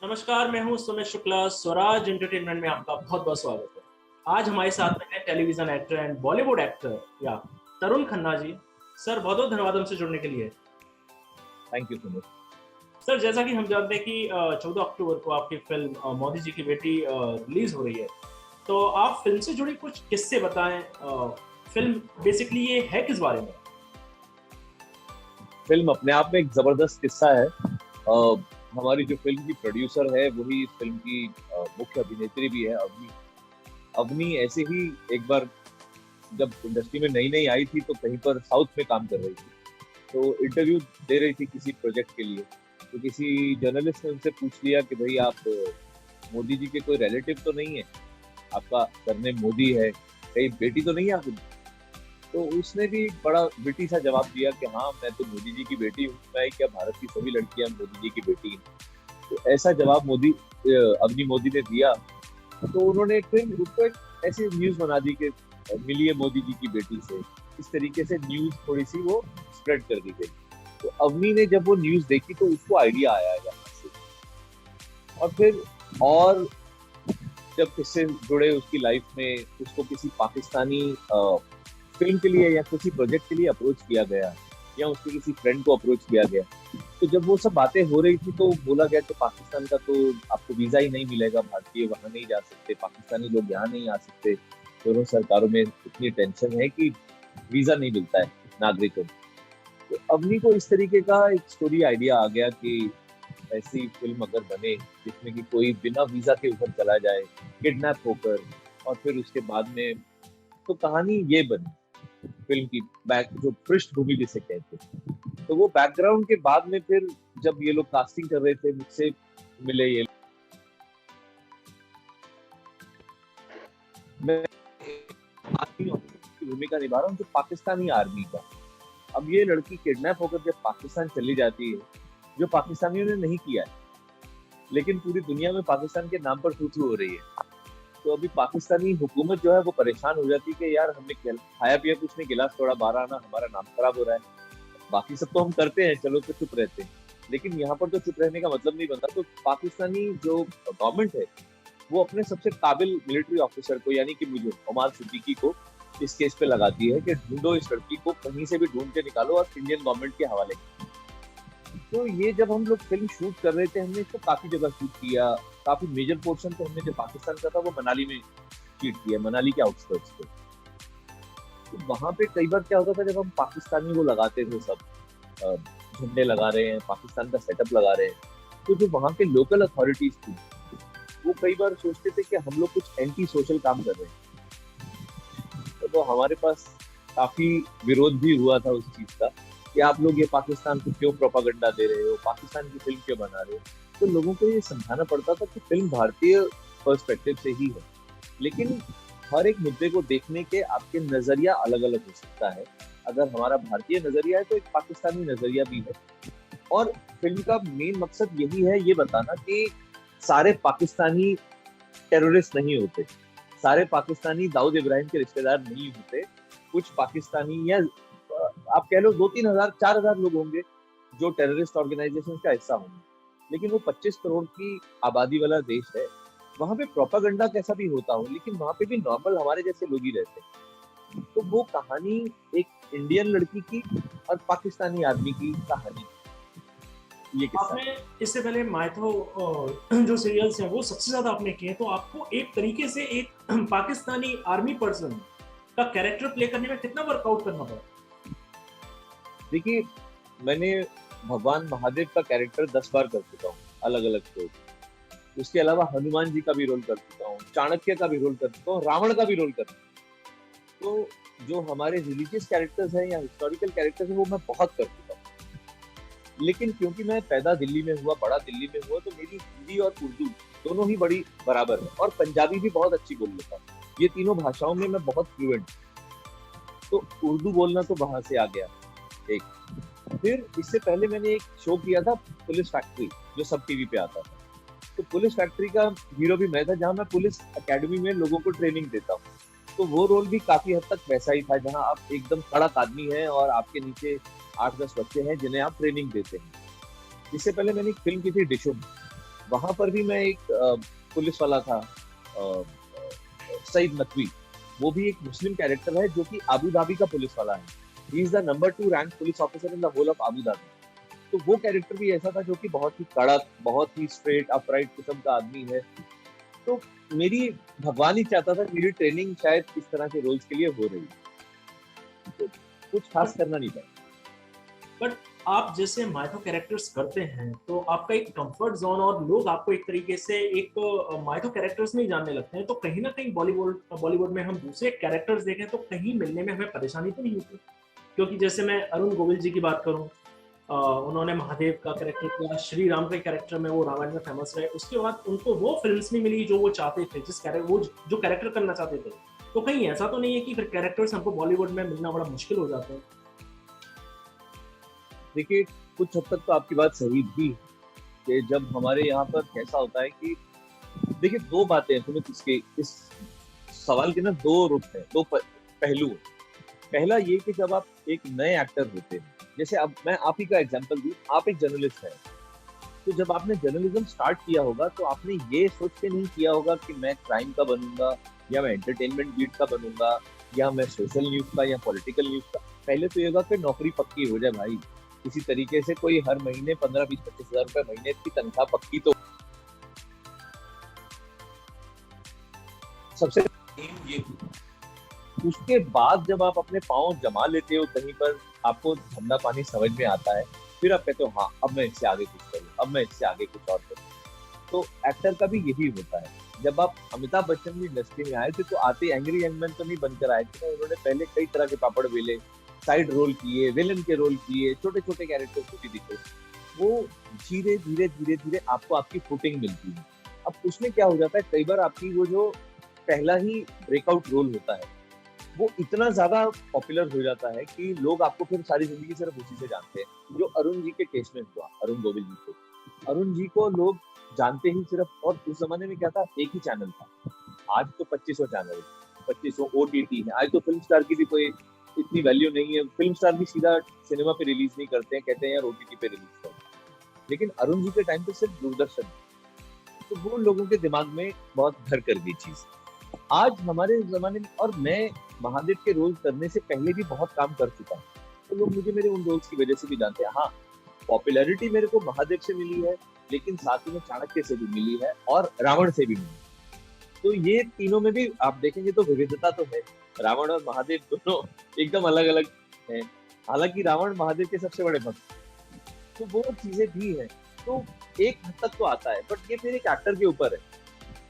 नमस्कार, मैं हूँ सुमित शुक्ला। स्वराज एंटरटेनमेंट में आपका बहुत-बहुत स्वागत है। आज हमारे साथ में है television actor and Bollywood actor या तरुण खन्ना जी। सर बहुत-बहुत धन्यवाद हमसे जुड़ने के लिए। Thank you so much. Sir जैसा कि हम जानते हैं कि 14 अक्टूबर को आपकी फ़िल्म मोदी जी की बेटी रिलीज़ हो रही है। तो आप फ़िल्म से जुड़े कुछ किस्से बताएँ। फ़िल्म बेसिकली ये है किस बारे में? फ़िल्म अपने आप में एक ज़बरदस्त किस्सा है। हमारी जो फ़िल्म की प्रोड्यूसर है, वही इस फ़िल्म की मुख्य अभिनेत्री भी है, अवनी। अवनी ऐसे ही एक बार जब इंडस्ट्री में नई-नई आई थी, तो कहीं पर साउथ में काम कर रही थी। तो इंटरव्यू दे रही थी किसी प्रोजेक्ट के लिए। तो किसी जर्नलिस्ट ने उनसे पूछ लिया कि भई आप मोदी जी के कोई रिलेटिव तो नहीं है? आपका सरनेम मोदी है, कहीं बेटी तो नहीं है आपकी? तो उसने भी बड़ा विटी सा जवाब दिया कि हाँ, मैं तो मोदी जी की बेटी हूँ, मैं क्या भारत की सभी लड़कियाँ मोदी जी की बेटी हैं। तो ऐसा जवाब अवनी मोदी ने दिया, तो उन्होंने फिर उसको एक ऐसी न्यूज़ बना दी कि मिलिए मोदी जी की बेटी से। इस तरीके से न्यूज़ थोड़ी-सी वो स्प्रेड कर दी गई। तो अवनी ने जब वो न्यूज़ देखी तो उसको आइडिया आया यहाँ से और फिर और जब किस्से जुड़े उसकी लाइफ में, उसको किसी पाकिस्तानी फ़िल्म के लिए या किसी प्रोजेक्ट के लिए अप्रोच किया गया या उसके किसी फ्रेंड को अप्रोच किया गया। तो जब वो सब बातें हो रही थी तो बोला गया कि पाकिस्तान का तो आपको वीज़ा ही नहीं मिलेगा, भारतीय वहाँ नहीं जा सकते, पाकिस्तानी लोग यहाँ नहीं आ सकते। दोनों सरकारों में इतनी टेंशन है कि वीज़ा नहीं मिलता है नागरिकों को। तो अवनी को इस तरीके का एक स्टोरी आइडिया आ गया कि ऐसी फ़िल्म अगर बने जिसमें कि कोई बिना वीज़ा के उधर चला जाए, किडनैप होकर और फिर उसके बाद में तो कहानी ये बनी। फ़िल्म की बैक जो पृष्ठभूमि जिसे कहते हैं। तो वो बैकग्राउंड के बाद में फिर जब ये लोग कास्टिंग कर रहे थे, मुझसे मिले ये मैं आर्मी ऑफिसर की भूमिका निभा रहा हूँ, जो पाकिस्तानी आर्मी का। अब ये लड़की किडनैप होकर जब पाकिस्तान चली जाती है, जो पाकिस्तानियों ने नहीं किया है, लेकिन पूरी दुनिया में पाकिस्तान के नाम पर थू-थू हो रही है। तो अभी पाकिस्तानी हुकूमत जो है वो परेशान हो जाती है कि यार हमने खाया-पिया कुछ नहीं, गिलास थोड़ा बाहर आना, हमारा नाम खराब हो रहा है। बाकी सब तो हम करते हैं, चलो तो चुप रहते हैं। लेकिन यहाँ पर तो चुप रहने का मतलब नहीं बनता, तो पाकिस्तानी जो गवर्नमेंट है, वो अपने सबसे काबिल मिलिट्री ऑफिसर को यानी कि मुझे ओमार सिद्दीकी को इस केस पे लगाती है कि ढूँढो इस लड़की को, कहीं से भी ढूँढ के निकालो और इंडियन गवर्नमेंट के हवाले करो। तो ये जब हम लोग फ़िल्म शूट कर रहे थे, हमने इसको काफ़ी जगह शूट किया, काफ़ी मेजर पोर्शन तो हमने जो पाकिस्तान का था, वो मनाली में शूट किया, मनाली के आउटस्कर्ट्स पे। तो वहाँ पे कई बार क्या होता था जब हम पाकिस्तानी वो लगाते थे सब अ, झंडे लगा रहे हैं, पाकिस्तान का सेटअप लगा रहे हैं, तो जो वहाँ के लोकल अथॉरिटीज़ थी, वो कई बार सोचते थे कि हम लोग कुछ एंटी सोशल काम कर रहे हैं। तो हमारे पास काफ़ी विरोध भी हुआ था उस चीज़ का कि आप लोग ये पाकिस्तान को क्यों प्रोपेगेंडा दे रहे हो, पाकिस्तान की फ़िल्म क्यों बना रहे हो? तो लोगों को ये समझाना पड़ता था कि फ़िल्म भारतीय पर्सपेक्टिव से ही है। लेकिन हर एक मुद्दे को देखने के आपके नज़रिया अलग-अलग हो सकता है। अगर हमारा भारतीय नज़रिया है तो एक पाकिस्तानी नज़रिया भी है और फ़िल्म का मेन मकसद यही है ये बताना कि सारे पाकिस्तानी टेररिस्ट नहीं होते, सारे पाकिस्तानी दाऊद इब्राहिम के रिश्तेदार नहीं होते। कुछ पाकिस्तानी या आप कह लो 2-3 हज़ार 4,000 लोग होंगे जो टेररिस्ट ऑर्गेनाइज़ेशंस का हिस्सा होंगे। लेकिन वो 25 करोड़ की आबादी वाला देश है। वहाँ पे प्रोपेगेंडा कैसा भी होता हो, लेकिन वहाँ पे भी नॉर्मल हमारे जैसे लोग ही रहते हैं। तो वो कहानी एक इंडियन लड़की की और पाकिस्तानी आदमी की कहानी, ये किस्सा आपने है। इससे पहले माइथो जो सीरियल्स हैं वो सबसे ज़्यादा आपने किए हैं, तो आपको एक तरीके से एक पाकिस्तानी आर्मी पर्सन का कैरेक्टर प्ले करने में कितना वर्कआउट करना पड़ा? देखिए, मैंने भगवान महादेव का कैरेक्टर 10 बार कर चुका हूँ, अलग-अलग शोज़। उसके अलावा हनुमान जी का भी रोल कर चुका हूँ, चाणक्य का भी रोल कर चुका हूँ, रावण का भी रोल कर चुका हूँ। तो जो हमारे रिलीजियस कैरेक्टर्स हैं या हिस्टोरिकल कैरेक्टर्स हैं, वो मैं बहुत कर चुका हूँ। लेकिन क्योंकि मैं पैदा दिल्ली में हुआ, बड़ा दिल्ली में हुआ, तो मेरी हिंदी और उर्दू दोनों ही बड़ी बराबर है और पंजाबी भी बहुत अच्छी बोल लेता हूँ। ये तीनों भाषाओं में मैं बहुत फ्लुएंट हूँ। तो उर्दू बोलना तो वहाँ से आ गया, एक। फिर इससे पहले मैंने एक शो किया था पुलिस फैक्ट्री, जो सब टीवी पे आता था। तो पुलिस फैक्ट्री का हीरो भी मैं था, जहाँ मैं पुलिस अकेडमी में लोगों को ट्रेनिंग देता हूँ। तो वो रोल भी काफ़ी हद तक वैसा ही था, जहाँ आप एकदम कड़क आदमी हैं और आपके नीचे 8-10 बच्चे हैं जिन्हें आप ट्रेनिंग देते हैं। इससे पहले मैंने एक फ़िल्म की थी डिशुम, वहां पर भी मैं एक पुलिस वाला था, सईद नकवी। वो भी एक मुस्लिम कैरेक्टर है जो कि आबू धाबी का पुलिस वाला है। He is the number 2 rank police officer in the whole of Abu Dhabi. तो वो कैरेक्टर भी ऐसा था जो कि बहुत ही कड़क, बहुत ही स्ट्रेट अपराइट किस्म का आदमी है। तो मेरी भगवान ही चाहता था मेरी ट्रेनिंग शायद इस तरह के रोल्स के लिए हो रही है, तो कुछ खास करना नहीं पड़ा। बट आप जैसे माइथो कैरेक्टर्स करते हैं तो आपका एक कंफर्ट जोन और लोग आपको एक तरीके से एक माइथो कैरेक्टर्स में ही जानने लगते हैं, तो कहीं ना कहीं बॉलीवुड में हम दूसरे कैरेक्टर्स देखें तो कहीं मिलने में हमें परेशानी तो नहीं होती? क्योंकि जैसे मैं अरुण गोविल जी की बात करूं, उन्होंने महादेव का कैरेक्टर किया, श्री राम के कैरेक्टर में वो रामायण में फेमस रहे, उसके बाद उनको वो फिल्म्स नहीं मिली जो वो चाहते थे, वो जो कैरेक्टर करना चाहते थे। तो कहीं ऐसा तो नहीं है कि फिर कैरेक्टर्स हमको बॉलीवुड में मिलना बड़ा मुश्किल हो जाता है? देखिए, कुछ हद तक तो आपकी बात सही भी है कि जब हमारे यहाँ पर कैसा होता है कि देखिए, दो बातें हैं तुम्हें इसके इस सवाल के ना, दो रुख है, पहलू है। पहला ये कि जब आप एक नए एक्टर होते हैं, जैसे अब मैं आप ही का एग्जांपल दूं, आप एक जर्नलिस्ट है, तो जब आपने जर्नलिज्म स्टार्ट किया होगा तो आपने ये सोच के नहीं किया होगा कि मैं क्राइम का बनूंगा या मैं एंटरटेनमेंट बीट का बनूंगा या मैं सोशल न्यूज का या पॉलिटिकल न्यूज का। पहले तो ये होगा कि नौकरी पक्की हो जाए भाई, किसी तरीके से कोई हर महीने 15-20-25 हजार रुपए महीने की तनख्वाह पक्की तो सबसे ये। उसके बाद जब आप अपने पाँव जमा लेते हो कहीं पर, आपको धंधा पानी समझ में आता है, फिर आप कहते हो हाँ अब मैं इससे आगे कुछ करूँ, अब मैं इससे आगे कुछ और करूँ। तो एक्टर का भी यही होता है। जब आप अमिताभ बच्चन की इंडस्ट्री में आए थे तो आते एंग्री यंग मैन तो नहीं बनकर आए थे, उन्होंने पहले कई तरह के पापड़ बेले, साइड रोल किए, विलन के रोल किए, छोटे छोटे कैरेक्टर को भी दिखे। वो धीरे धीरे धीरे धीरे आपको आपकी फुटिंग मिलती है। अब उसमें क्या हो जाता है, कई बार आपकी वो जो पहला ही ब्रेकआउट रोल होता है वो इतना ज्यादा पॉपुलर हो जाता है कि लोग आपको फिर सारी जिंदगी सिर्फ उसी से जानते हैं। जो अरुण जी के केस में हुआ, अरुण गोविल जी को, अरुण जी को लोग जानते ही सिर्फ, और उस जमाने में क्या था, एक ही चैनल था। आज तो 2500 चैनल, 2500 ओटीटी है। आज तो फिल्म स्टार की भी कोई इतनी वैल्यू नहीं है। फिल्म स्टार भी सीधा सिनेमा पे रिलीज नहीं करते हैं, कहते हैं यार ओटीटी पे रिलीज करते। लेकिन अरुण जी के टाइम पे सिर्फ दूरदर्शन, तो वो लोगों के दिमाग में बहुत घर कर गई चीज। आज हमारे जमाने में, और मैं महादेव के रोल करने से पहले भी बहुत काम कर चुका हूँ, तो लोग मुझे मेरे उन रोल्स की वजह से भी जानते हैं। हाँ, पॉपुलैरिटी मेरे को महादेव से मिली है, लेकिन साथ ही में चाणक्य से भी मिली है और रावण से भी मिली। तो ये तीनों में भी आप देखेंगे तो विविधता तो है। रावण और महादेव दोनों एकदम अलग अलग हैं। हालांकि रावण महादेव के सबसे बड़े भक्त, तो वो चीजें भी है। तो एक हद तक तो आता है, बट ये फिर एक एक्टर के ऊपर है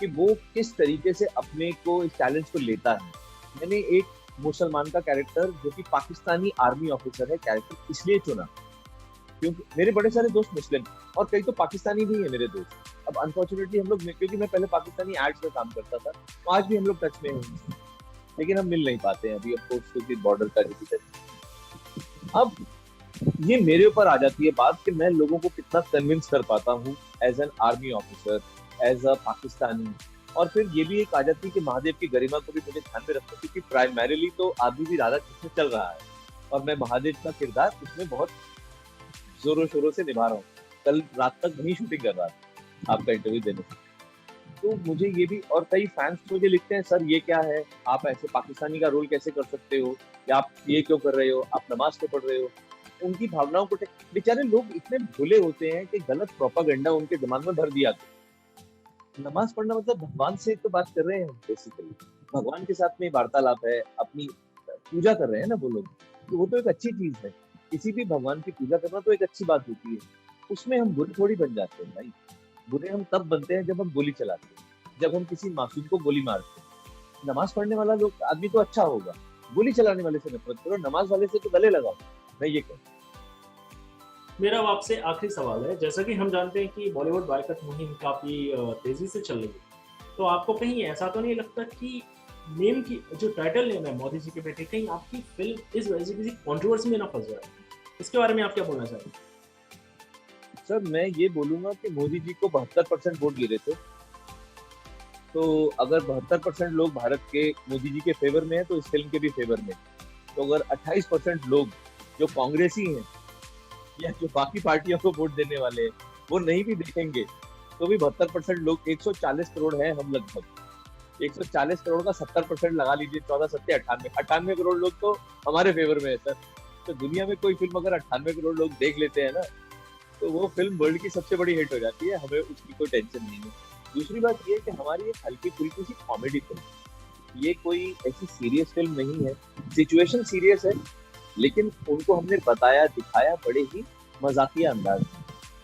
कि वो किस तरीके से अपने को इस चैलेंज को लेता है। मैंने एक मुसलमान का कैरेक्टर जो कि पाकिस्तानी आर्मी ऑफिसर है कैरेक्टर इसलिए चुना क्योंकि मेरे बड़े सारे दोस्त मुस्लिम और कई तो पाकिस्तानी भी है मेरे दोस्त। अब अनफॉर्चुनेटली हम लोग, क्योंकि मैं पहले पाकिस्तानी एड्स में काम करता था, तो आज भी हम लोग टच में हैं, लेकिन हम मिल नहीं पाते हैं अभी, ऑफकोर्स क्योंकि बॉर्डर का जो। अब ये मेरे ऊपर आ जाती है बात कि मैं लोगों को कितना कन्विंस कर पाता हूँ as an army officer, as a Pakistani. और फिर ये भी एक आ जाती है कि महादेव की गरिमा को भी मुझे ध्यान में रखना, क्योंकि प्राइमरीली तो अभी भी राधा कृष्ण चल रहा है और मैं महादेव का किरदार उसमें बहुत जोरों शोरों से निभा रहा हूँ। कल रात तक वही शूटिंग कर रहा था आपका इंटरव्यू देने से। तो मुझे ये भी, और कई फैंस मुझे लिखते हैं सर ये क्या है, आप ऐसे पाकिस्तानी का रोल कैसे कर सकते हो, या आप ये क्यों कर रहे हो, आप नमाज क्यों पढ़ रहे हो। उनकी भावनाओं को, बेचारे लोग इतने भोले होते हैं कि गलत प्रोपागेंडा उनके दिमाग में भर दिया। नमाज पढ़ना मतलब भगवान से तो बात कर रहे हैं हम, बेसिकली भगवान के साथ में वार्तालाप है, अपनी पूजा कर रहे हैं ना वो लोग, तो वो तो एक अच्छी चीज है। किसी भी भगवान की पूजा करना तो एक अच्छी बात होती है। उसमें हम बुरे थोड़ी बन जाते हैं भाई। बुरे हम तब बनते हैं जब हम गोली चलाते हैं, जब हम किसी मासूम को गोली मारते हैं। नमाज पढ़ने वाला लोग आदमी तो अच्छा होगा, गोली चलाने वाले से नफरत करो, नमाज वाले से तो गले लगाओ। मैं ये कहूँ। मेरा अब आपसे आखिरी सवाल है, जैसा कि हम जानते हैं कि बॉलीवुड बॉयकट मुहिम काफ़ी तेज़ी से चल रही है, तो आपको कहीं ऐसा तो नहीं लगता कि नेम की जो टाइटल नेम है मोदी जी के बेटे, कहीं आपकी फिल्म इस वजह से किसी कंट्रोवर्सी में ना फंस जाए? इसके बारे में आप क्या बोलना चाहेंगे? सर मैं ये बोलूंगा कि मोदी जी को 72% वोट गिरे थे, तो अगर 72% लोग भारत के मोदी जी के फेवर में है तो इस फिल्म के भी फेवर में। तो अगर 28% लोग जो कांग्रेसी हैं या जो बाकी पार्टियों को वोट देने वाले हैं वो नहीं भी देखेंगे, तो भी 72% लोग, 140 करोड़ है हम लगभग, 140 करोड़ का 70% लगा लीजिए, 14 सत्ते 98, 98 करोड़ लोग तो हमारे फेवर में है सर। तो दुनिया में कोई फिल्म अगर 98 करोड़ लोग देख लेते हैं ना, तो वो फिल्म वर्ल्ड की सबसे बड़ी हिट हो जाती है, हमें उसकी कोई टेंशन नहीं है। दूसरी बात ये है कि हमारी एक हल्की फुल्की सी कॉमेडी फिल्म, ये कोई ऐसी सीरियस फिल्म नहीं है। सिचुएशन सीरियस है, लेकिन उनको हमने बताया दिखाया बड़े ही मजाकिया अंदाज में।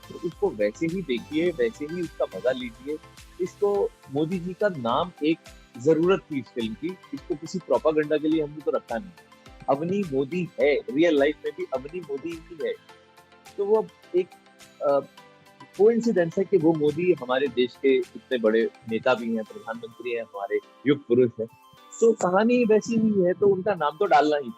तो उसको वैसे ही देखिए, वैसे ही उसका मजा लीजिए। इसको मोदी जी का नाम एक जरूरत थी इस फिल्म की, इसको किसी प्रोपागेंडा के लिए हमने तो रखा नहीं। अवनी मोदी है, रियल लाइफ में भी अवनी मोदी ही है। तो वो एक कोइंसिडेंस है कि वो मोदी हमारे देश के इतने बड़े नेता भी हैं, प्रधानमंत्री हैं, हमारे युग पुरुष हैं। तो कहानी वैसी ही है, तो उनका नाम तो डालना ही।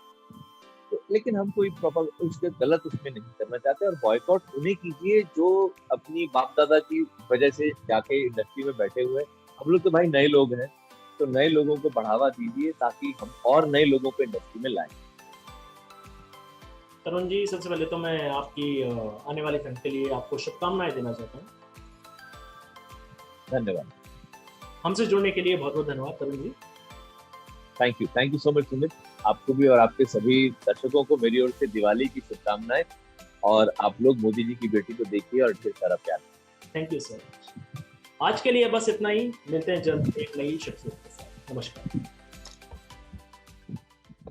तो लेकिन हम कोई प्रॉपर उसके गलत उसमें नहीं करना चाहते, और बॉयकॉट उन्हें कीजिए जो अपनी बाप दादा की वजह से जाके इंडस्ट्री में बैठे हुए हैं। हम लोग तो भाई नए लोग हैं, तो नए लोगों को बढ़ावा दीजिए ताकि हम और नए लोगों को इंडस्ट्री में लाएं। तरुण जी, सबसे पहले तो मैं आपकी आने वाली फिल्म के लिए आपको शुभकामनाएं देना चाहता हूँ। धन्यवाद। हमसे जुड़ने के लिए बहुत बहुत धन्यवाद Tarun ji. Thank you so much Sumit. आपको भी और आपके सभी दर्शकों को मेरी ओर से दिवाली की शुभकामनाएं, और आप लोग मोदी जी की बेटी को देखिए और ढेर सारा प्यार। Thank you sir. आज के लिए बस इतना ही, मिलते हैं जल्द एक नई शख्सियत के साथ। नमस्कार।